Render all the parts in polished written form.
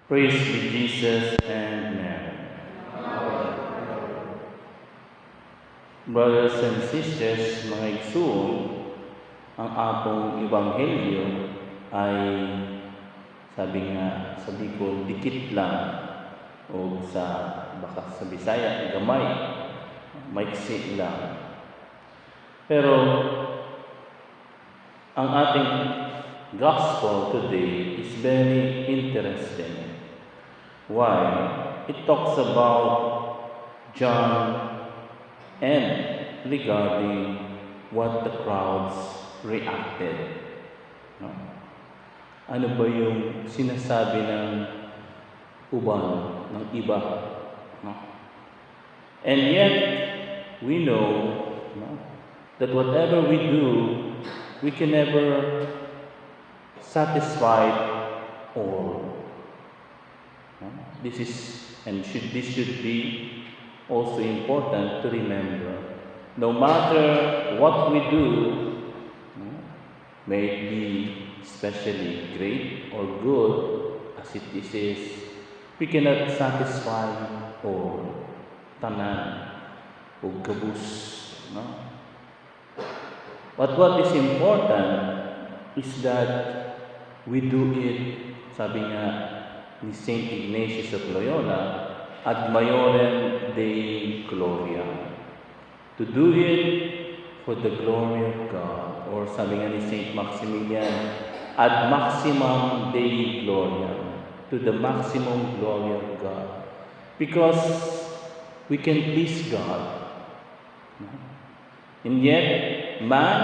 Praise be Jesus and Mary. Brothers and sisters, mga igsoon, ang atong ebanghelyo ay sabi sa Bicol, dikit lang o baka sa Bisaya, gamay, maiksi lang. Pero ang ating gospel today is very interesting. Why? It talks about John and regarding what the crowds reacted. No? Ano ba yung sinasabi ng iba? No? And yet, we know that whatever we do, we can never satisfy all. This should be also important to remember. No matter what we do, may it be especially great or good as it is, we cannot satisfy all. Tanan o gabus. No? But what is important is that we do it, sabi nga ni Saint Ignatius of Loyola, ad maiorem Dei gloria. To do it for the glory of God. Or sabi nga ni Saint Maximilian, ad maximum Dei gloria. To the maximum glory of God. Because we can please God. And yet, man,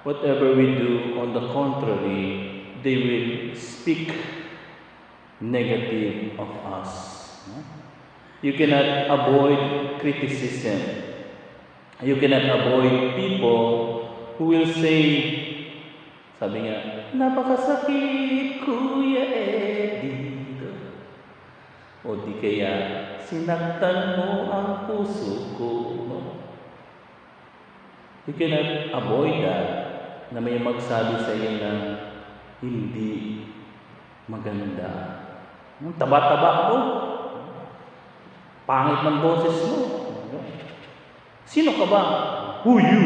whatever we do, on the contrary, they will speak negative of us. You cannot avoid criticism. You cannot avoid people who will say, sabi nga, napakasakit, Kuya Eddie. O di kaya, sinaktan mo ang puso ko. You cannot avoid that, na may magsabi sa iyo na hindi maganda. Taba-taba mo. Pangit ng boses mo. Sino ka ba? Who you?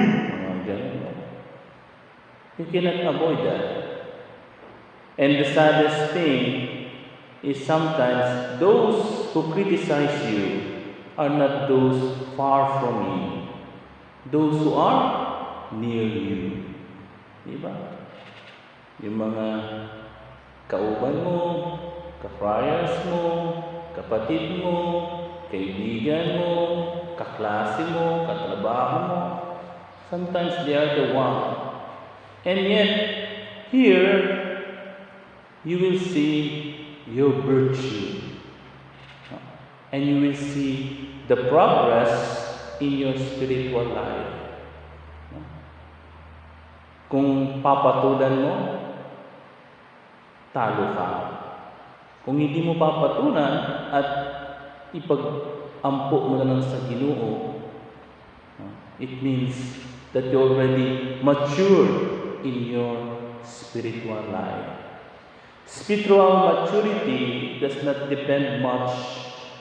You cannot avoid that. And the saddest thing is sometimes those who criticize you are not those far from you. Those who are near you. Diba? Yung mga kauban mo, ka-friars mo, kapatid mo, kaibigan mo, kaklase mo, katrabaho mo. Sometimes they are the one. And yet, here, you will see your virtue. And you will see the progress in your spiritual life. Kung papatulan mo, talo ka. Kung hindi mo papatulan at ipag-ampo mo na lang sa Ginoo, it means that you already mature in your spiritual life. Spiritual maturity does not depend much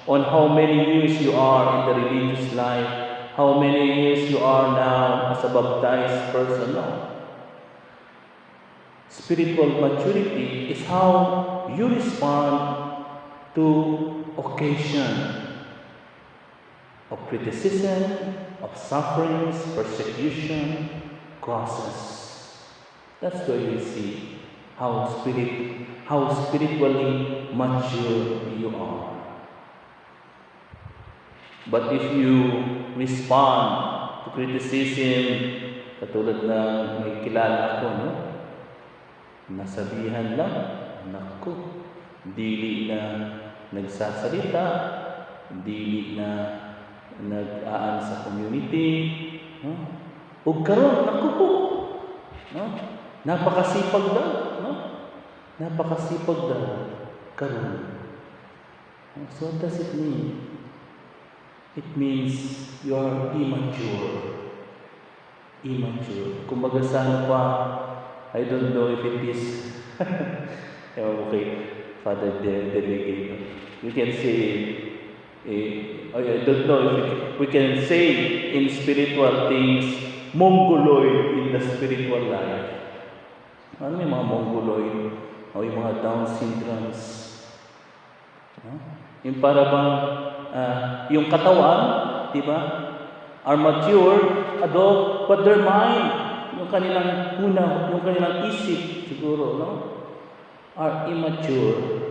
on how many years you are in the religious life, how many years you are now as a baptized person. No. Spiritual maturity is how you respond to occasion of criticism, of sufferings, persecution, crosses. That's where you see how spiritually mature you are. But if you respond to criticism, katulad na may kilala ako, no? Nasabihan lang, naku, dili na nagsasalita, dili na nag-aan sa community, no? Ug karon, naku po, no? Napakasipag daw, no? Napakasipag daw, karon. So what does it mean? It means you are immature. Kumbaga sa ano pa, I don't know if it is okay. Father Delegado. We can say, I don't know if we can say in spiritual things, mongoloid in the spiritual life. Ano yung mga mongoloid? O yung mga Down syndromes? No? Yung para bang, yung katawan, di ba? Are mature, adult, but their mind, yung kanilang yung kanilang isip, siguro, no? Are immature.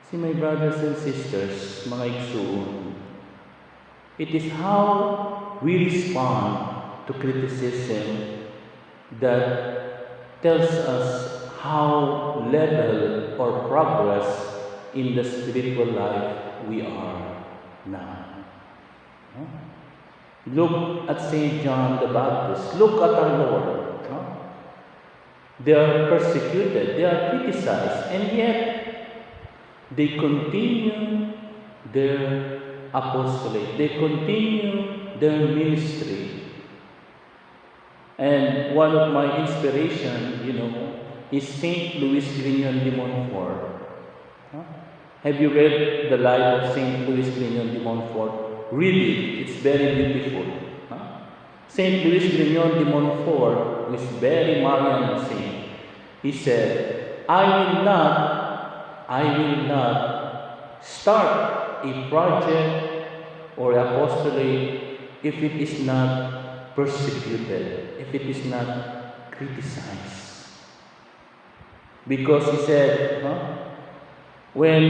See, my brothers and sisters, mga igsoon, it is how we respond to criticism that tells us how level or progress in the spiritual life we are now. No? Look at St. John the Baptist. Look at our Lord. No? They are persecuted, they are criticized, and yet they continue their apostolate. They continue their ministry. And one of my inspiration, is Saint Louis Grignon de Montfort. Huh? Have you read the life of Saint Louis Grignon de Montfort? Read it. It's very beautiful. Huh? Saint Louis Grignon de Montfort was very Marian saint. He said, I will not start a project or apostolate if it is not persecuted, if it is not criticized. Because he said, when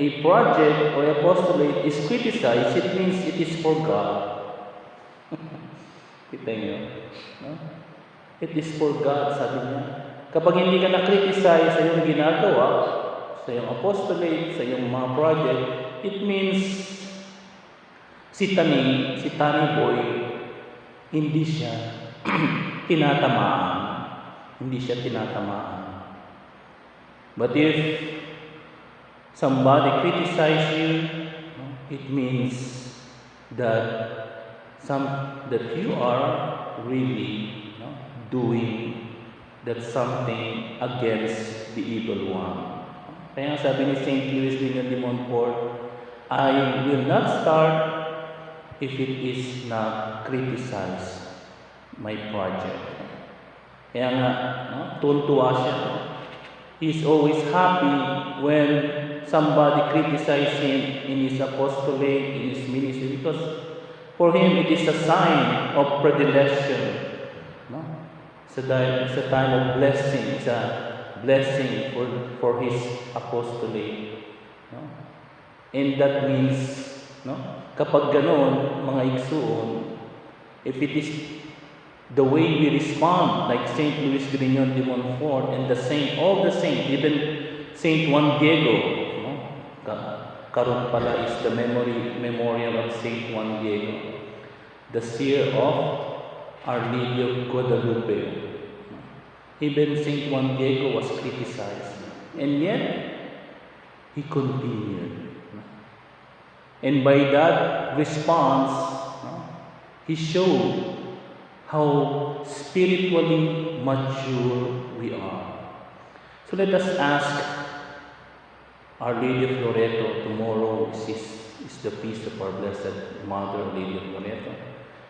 a project or apostolate is criticized, it means it is for God. Kita niyo? It is for God, sabi niya. Kapag hindi ka na-criticize sa iyong ginagawa, sa iyong apostolate, sa iyong mga project, it means si Tani Boy, hindi siya tinatamaan. Hindi siya tinatamaan. But if somebody criticize you, it means that you are really doing that something against the evil one. Kaya sabi ni St. Louis Grignon de Montfort, I will not start if it is not criticized my project. Kaya nga, tuntua siya. He's always happy when somebody criticizes him in his apostolate, in his ministry, because for him it is a sign of predilection. It's a time of blessing. It's a blessing for his apostolate. And that means, kapag ganon, mga igsoon, if it is the way we respond, like Saint Louis Grignon de Montfort and all the saints, even Saint Juan Diego, karon pala is the memorial of Saint Juan Diego, the seer of Our Lady of Guadalupe. Even Saint Juan Diego was criticized, and yet he continued. And by that response, he showed how spiritually mature we are. So let us ask Our Lady of Loreto. Tomorrow is the feast of our Blessed Mother, Lady of Loreto.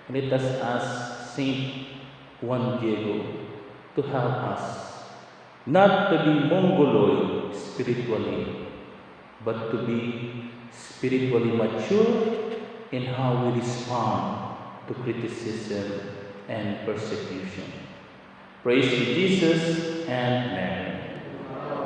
Let us ask Saint Juan Diego to help us not to be mongoloid spiritually, but to be spiritually mature in how we respond to criticism and persecution. Praise to Jesus and Mary.